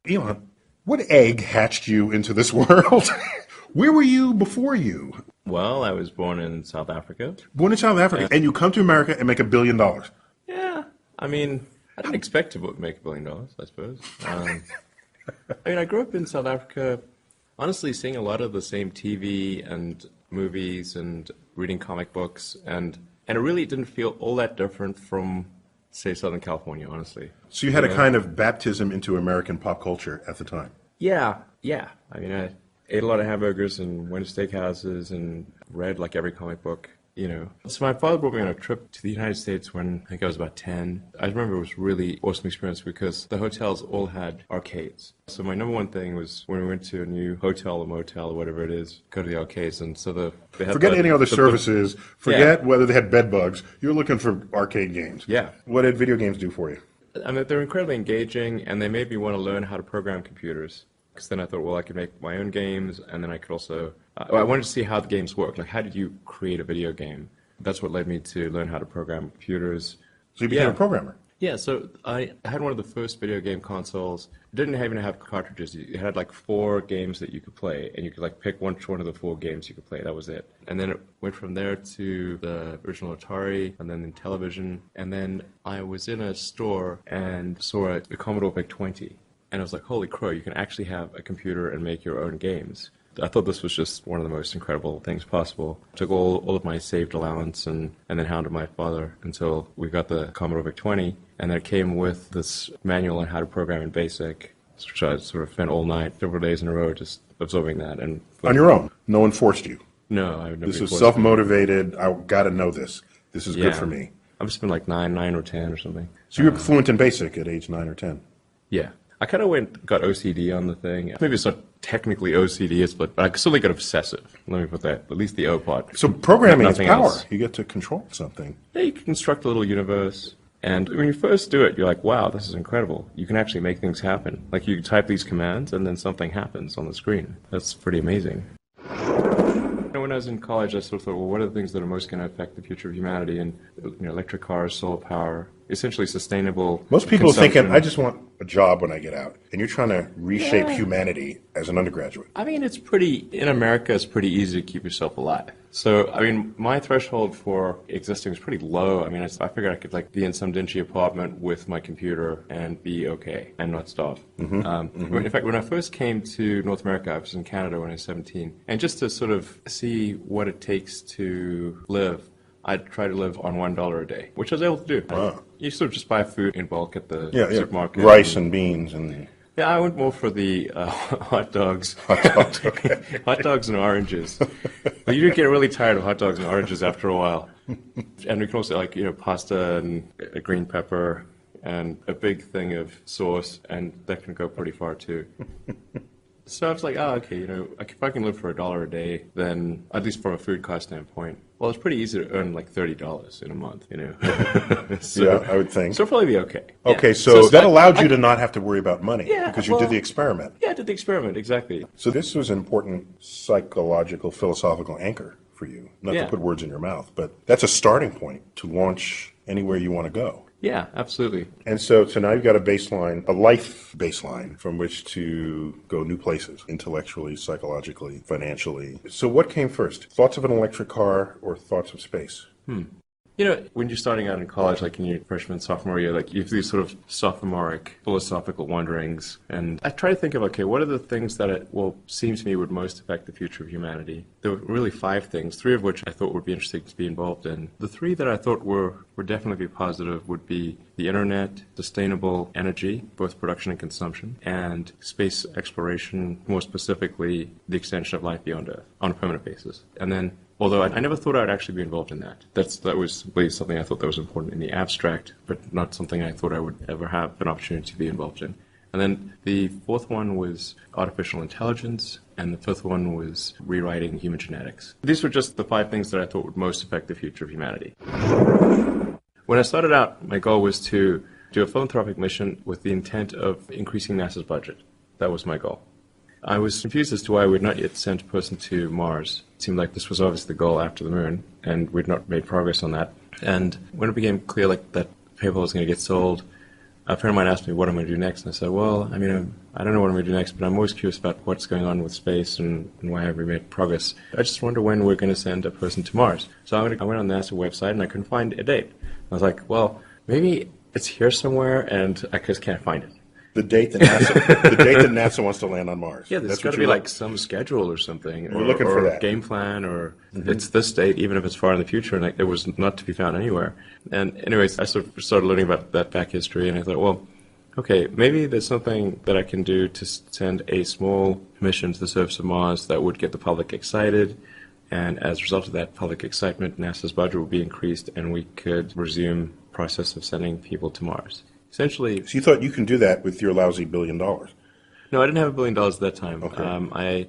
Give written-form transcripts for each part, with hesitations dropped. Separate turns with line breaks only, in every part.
Elon, what egg hatched you into this world? Where were you before you?
Well, I was born in South Africa.
Born in South Africa, and you come to America and make $1 billion.
Yeah, I mean, I didn't expect to make $1 billion, I suppose. I mean, I grew up in South Africa, honestly, seeing a lot of the same TV and movies and reading comic books, and it really didn't feel all that different from, say, Southern California, honestly.
So you had a kind of baptism into American pop culture at the time.
Yeah. I mean, I ate a lot of hamburgers and went to steakhouses and read like every comic book, you know. So my father brought me on a trip to the United States when I think I was about 10. I remember it was a really awesome experience because the hotels all had arcades. So my number one thing was when we went to a new hotel or motel or whatever it is, go to the arcades. And so they had
forget any other services. Forget whether they had bed bugs. You're looking for arcade games.
Yeah.
What did video games do for you?
I mean, they're incredibly engaging, and they made me want to learn how to program computers. Because then I thought, well, I could make my own games, and then I could also... I wanted to see how the games work. Like, how did you create a video game? That's what led me to learn how to program computers.
So you became a programmer?
Yeah, so I had one of the first video game consoles. It didn't even have cartridges. It had like 4 games that you could play, and you could like pick one of the 4 games you could play. That was it. And then it went from there to the original Atari, and then in television. And then I was in a store and saw a Commodore VIC-20. And I was like, holy crow, you can actually have a computer and make your own games. I thought this was just one of the most incredible things possible. I took all of my saved allowance and then hounded my father until we got the Commodore VIC-20. And then it came with this manual on how to program in BASIC, which I sort of spent all night, several days in a row, just absorbing that. And
on your own? No one forced you?
No. I
this was self-motivated, I got to know this. This is good for me.
I must have been like 9 or 10 or something.
So you were fluent in BASIC at age 9 or 10?
Yeah. I kind of got OCD on the thing. Maybe it's not technically OCD, but I certainly got obsessive. Let me put that, at least the O part.
So programming is power.
Else.
You get to control something.
Yeah, you can construct a little universe. And when you first do it, you're like, wow, this is incredible. You can actually make things happen. Like you type these commands and then something happens on the screen. That's pretty amazing. When I was in college, I sort of thought, well, what are the things that are most going to affect the future of humanity? And electric cars, solar power, essentially sustainable.
Most people are thinking, I just want a job when I get out. And you're trying to reshape humanity as an undergraduate.
I mean, in America, it's pretty easy to keep yourself alive. So, I mean, my threshold for existing was pretty low. I mean, I figured I could be in some dingy apartment with my computer and be okay and not starve. In fact, when I first came to North America, I was in Canada when I was 17. And just to sort of see what it takes to live, I'd try to live on $1 a day, which I was able to do.
Wow.
You sort of just buy food in bulk at the supermarket.
Rice and beans and...
Yeah, I went more for the hot dogs.
Hot dogs, okay.
Hot dogs and oranges. But you do get really tired of hot dogs and oranges after a while. And we can also pasta and a green pepper and a big thing of sauce, and that can go pretty far too. So I was like, okay, if I can live for $1 a day, then at least from a food cost standpoint, well, it's pretty easy to earn like $30 in a month, So,
yeah, I would think.
So it'll probably be okay.
Okay, so that allowed you to not have to worry about money because you did the experiment.
Yeah, I did the experiment, exactly.
So this was an important psychological, philosophical anchor for you. Not to put words in your mouth, but that's a starting point to launch anywhere you want to go.
Yeah, absolutely.
And so now you've got a baseline, a life baseline from which to go new places, intellectually, psychologically, financially. So what came first? Thoughts of an electric car or thoughts of space?
When you're starting out in college, like in your freshman, sophomore year, you have these sort of sophomoric philosophical wanderings. And I try to think of, what are the things that seem to me would most affect the future of humanity? There were really 5 things, 3 of which I thought would be interesting to be involved in. The 3 that I thought would definitely be positive would be the internet, sustainable energy, both production and consumption, and space exploration, more specifically the extension of life beyond Earth on a permanent basis. And then although I never thought I would actually be involved in that. That was simply something I thought that was important in the abstract, but not something I thought I would ever have an opportunity to be involved in. And then the 4th one was artificial intelligence, and the 5th one was rewriting human genetics. These were just the 5 things that I thought would most affect the future of humanity. When I started out, my goal was to do a philanthropic mission with the intent of increasing NASA's budget. That was my goal. I was confused as to why we'd not yet sent a person to Mars. It seemed like this was obviously the goal after the moon, and we'd not made progress on that. And when it became clear that paper was going to get sold, a friend of mine asked me what I'm going to do next, and I said, well, I mean, I don't know what I'm going to do next, but I'm always curious about what's going on with space and why have we made progress. I just wonder when we're going to send a person to Mars. So I went on the NASA website, and I couldn't find a date. I was like, well, maybe it's here somewhere, and I just can't find it.
The date that NASA wants to land on Mars.
Yeah, there's got to be like some schedule or something,
You're looking for that.
Game plan, or it's this date, even if it's far in the future, and it was not to be found anywhere. And anyways, I sort of started learning about that back history, and I thought, well, okay, maybe there's something that I can do to send a small mission to the surface of Mars that would get the public excited, and as a result of that public excitement, NASA's budget would be increased, and we could resume the process of sending people to Mars. Essentially,
So you thought you can do that with your lousy $1 billion?
no, I didn't have $1 billion at that time.
Okay.
I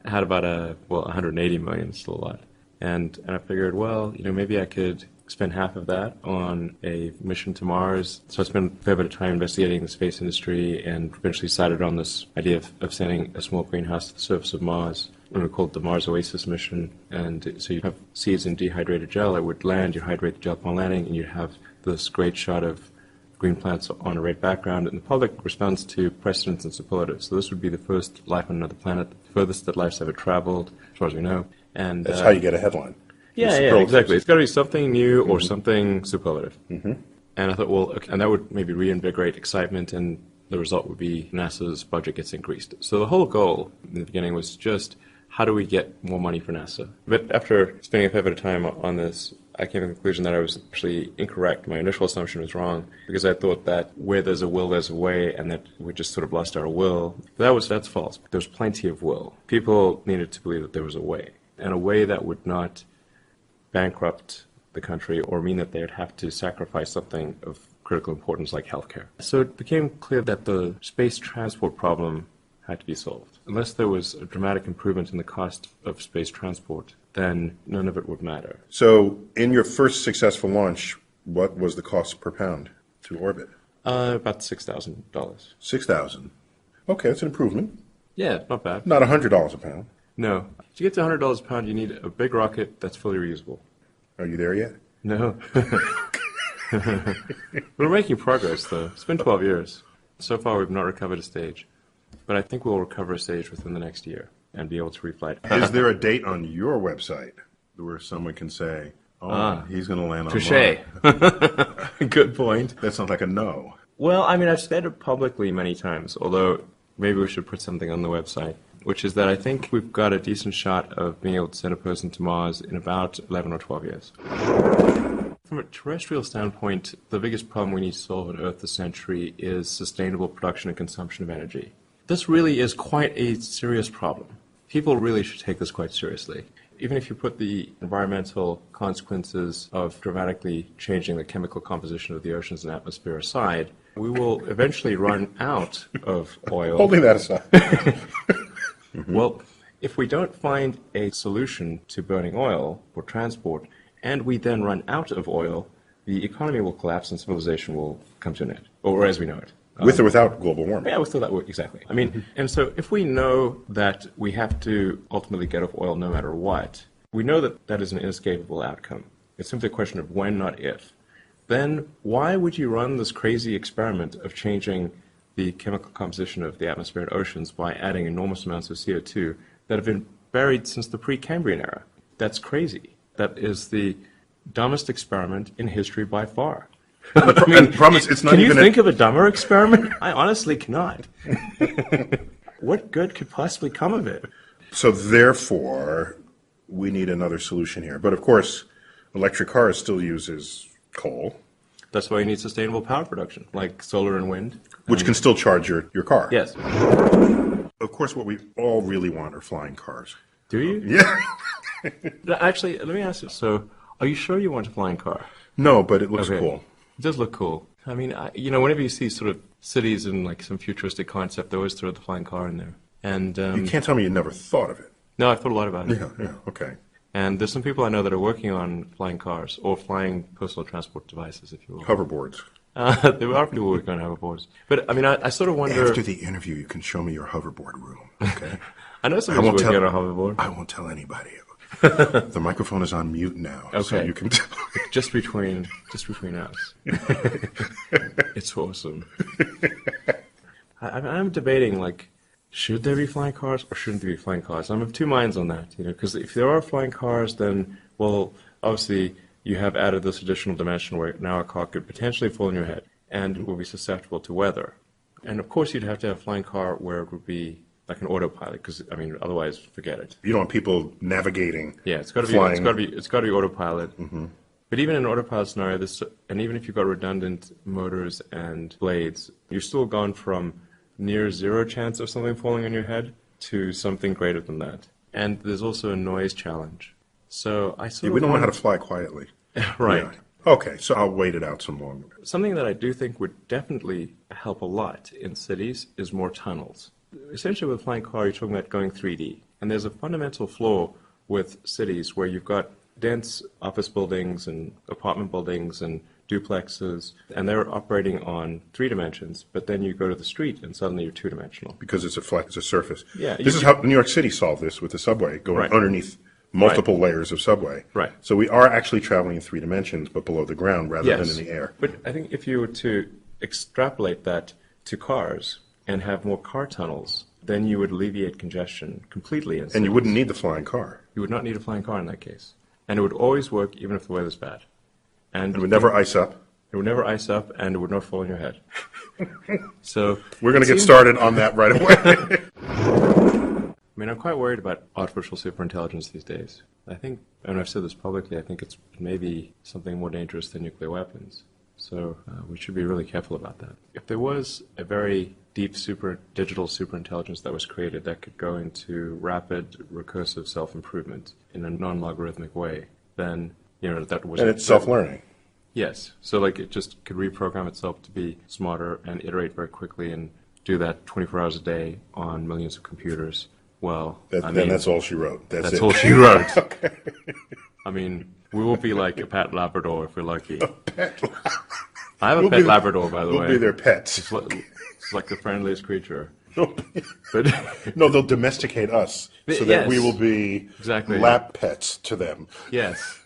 had about 180 million, still a lot. And I figured, well, maybe I could spend half of that on a mission to Mars. So I spent a fair bit of time investigating the space industry and eventually decided on this idea of sending a small greenhouse to the surface of Mars. We called the Mars Oasis mission. And so you'd have seeds in dehydrated gel. It would land, you hydrate the gel upon landing, and you'd have this great shot of green plants on a red background, and the public responds to precedents and superlatives. So this would be the first life on another planet, the furthest that life's ever traveled, as far as we know. And
That's how you get a headline.
yeah, exactly. It's got to be something new or something superlative. Mm-hmm. And I thought, well, okay, and that would maybe reinvigorate excitement, and the result would be NASA's budget gets increased. So the whole goal in the beginning was just, how do we get more money for NASA? But after spending a fair bit of time on this, I came to the conclusion that I was actually incorrect. My initial assumption was wrong, because I thought that where there's a will, there's a way, and that we just sort of lost our will. That's false. There was plenty of will. People needed to believe that there was a way, and a way that would not bankrupt the country or mean that they would have to sacrifice something of critical importance like healthcare. So it became clear that the space transport problem had to be solved. Unless there was a dramatic improvement in the cost of space transport, then none of it would matter.
So in your first successful launch, what was the cost per pound to orbit?
About $6,000.
$6,000. Okay, that's an improvement.
Yeah, not bad.
Not $100 a pound.
No. To get to $100 a pound, you need a big rocket that's fully reusable.
Are you there yet?
No. We're making progress, though. It's been 12 years. So far, we've not recovered a stage. But I think we'll recover a stage within the next year and be able to reflight.
Is there a date on your website where someone can say, he's going to land on
Touché.
Mars?
Good point.
That sounds like a no.
Well, I mean, I've said it publicly many times, although maybe we should put something on the website, which is that I think we've got a decent shot of being able to send a person to Mars in about 11 or 12 years. From a terrestrial standpoint, the biggest problem we need to solve on Earth this century is sustainable production and consumption of energy. This really is quite a serious problem. People really should take this quite seriously. Even if you put the environmental consequences of dramatically changing the chemical composition of the oceans and atmosphere aside, we will eventually run out of oil.
Holding that aside.
Well, if we don't find a solution to burning oil for transport, and we then run out of oil, the economy will collapse and civilization will come to an end, or as we know it.
With or without global warming.
Yeah, with or without, exactly. I mean, and so if we know that we have to ultimately get off oil no matter what, we know that that is an inescapable outcome. It's simply a question of when, not if. Then why would you run this crazy experiment of changing the chemical composition of the atmosphere and oceans by adding enormous amounts of CO2 that have been buried since the Precambrian era? That's crazy. That is the dumbest experiment in history by far.
I mean, promise, it's not
can
even
you think of a dumber experiment? I honestly cannot. What good could possibly come of it?
So therefore, we need another solution here. But of course, electric cars still uses coal.
That's why you need sustainable power production, like solar and wind.
Which can still charge your car.
Yes.
Of course, what we all really want are flying cars.
Do you?
Yeah.
Actually, let me ask you. So, are you sure you want a flying car?
No, but it looks
Okay.
cool.
It does look cool. I mean, whenever you see sort of cities in like some futuristic concept, they always throw the flying car in there. And
You can't tell me you never thought of it.
no, I've thought a lot about it.
Yeah, okay.
And there's some people I know that are working on flying cars or flying personal transport devices, if you will.
Hoverboards.
There are people working on hoverboards. But I mean, I sort of wonder.
After the interview, you can show me your hoverboard room, okay?
I know somebody's working on a hoverboard.
I won't tell anybody. The microphone is on mute now, so
Okay.
you can tell.
Just between us. It's awesome. I'm debating, like, should there be flying cars or shouldn't there be flying cars? I'm of two minds on that, because if there are flying cars, then, well, obviously you have added this additional dimension where now a car could potentially fall on your head and will be susceptible to weather. And of course you'd have to have a flying car where it would be like an autopilot, because, I mean, otherwise, forget it.
You don't want people navigating,
Yeah, it's got to be,
flying.
it's got to be autopilot. But even in an autopilot scenario, and even if you've got redundant motors and blades, you're still gone from near zero chance of something falling on your head to something greater than that. And there's also a noise challenge. So I sort
We
of
don't know how to
want-
fly quietly.
Right.
Yeah. Okay, so I'll wait it out some longer.
Something that I do think would definitely help a lot in cities is more tunnels. Essentially, with a flying car, you're talking about going 3D. And there's a fundamental flaw with cities where you've got dense office buildings and apartment buildings and duplexes, and they're operating on 3 dimensions, but then you go to the street and suddenly you're 2-dimensional.
Because it's a surface.
Yeah,
This is how New York City solved this with the subway, going
Right.
underneath multiple layers of subway.
Right.
So we are actually traveling in 3 dimensions, but below the ground rather than in the air.
But I think if you were to extrapolate that to cars and have more car tunnels, then you would alleviate congestion completely. In
And you
cities.
wouldn't need the flying car.
You would not need a flying car in that case. And it would always work even if the weather's bad. And
It would never ice up.
it would never ice up, and it would not fall on your head. So
We're going to
it
get
seems-
started on that right away.
I mean, I'm quite worried about artificial superintelligence these days. I think, and I've said this publicly, I think it's maybe something more dangerous than nuclear weapons. So we should be really careful about that. If there was a very deep digital superintelligence that was created that could go into rapid recursive self-improvement in a non-logarithmic way, then, that was...
And it's self-learning.
Yes. So, like, it just could reprogram itself to be smarter and iterate very quickly and do that 24 hours a day on millions of computers. Well,
Then that's all she wrote. That's it.
all she wrote. I mean, we will be like a pet Labrador if we're lucky. I have a pet Labrador, by the way.
We'll be their pets.
It's like the friendliest creature. But
No, they'll domesticate us so that
Yes.
we will be
Exactly.
lap pets to them.
yes.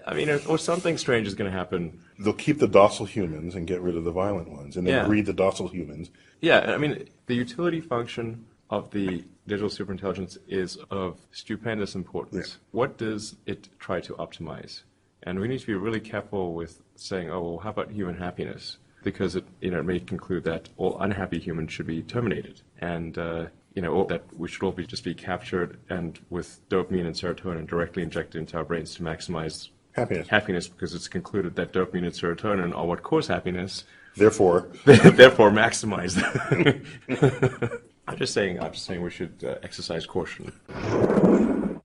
I mean, or something strange is going to happen.
They'll keep the docile humans and get rid of the violent ones, and then
Yeah.
breed the docile humans.
Yeah, I mean, the utility function of the digital superintelligence is of stupendous importance.
Yeah.
What does it try to optimize? And we need to be really careful with saying, oh, well, how about human happiness? Because it may conclude that all unhappy humans should be terminated. And, or that we should all just be captured and with dopamine and serotonin directly injected into our brains to maximize
Happiness.
because it's concluded that dopamine and serotonin are what cause happiness.
Therefore,
Therefore, maximize them. I'm just saying we should exercise caution.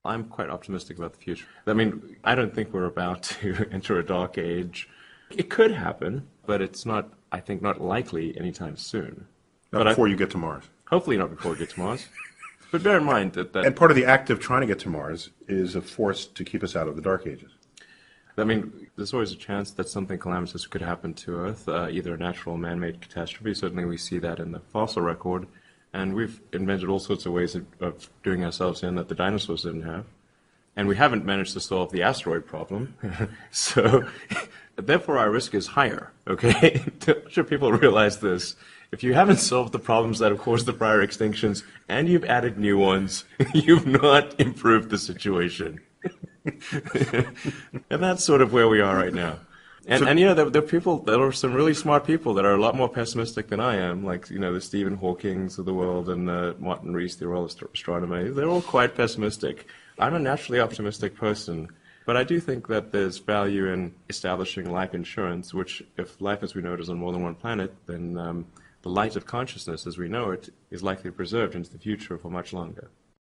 I'm quite optimistic about the future. I mean, I don't think we're about to enter a dark age. It could happen, but it's not, I think, not likely anytime soon.
not before you get to Mars.
Hopefully not before we get to Mars. But bear in mind that
And part of the act of trying to get to Mars is a force to keep us out of the dark ages.
I mean, there's always a chance that something calamitous could happen to Earth, either a natural or man-made catastrophe. Certainly we see that in the fossil record. And we've invented all sorts of ways of doing ourselves in that the dinosaurs didn't have. And we haven't managed to solve the asteroid problem. So, therefore, our risk is higher, okay? I'm sure people realize this. If you haven't solved the problems that have caused the prior extinctions and you've added new ones, you've not improved the situation. And that's sort of where we are right now. And there are some really smart people that are a lot more pessimistic than I am, like, the Stephen Hawkings of the world and Martin Rees, the Royal Astronomer. They're all quite pessimistic. I'm a naturally optimistic person, but I do think that there's value in establishing life insurance, which, if life as we know it is on more than one planet, then the light of consciousness as we know it is likely preserved into the future for much longer.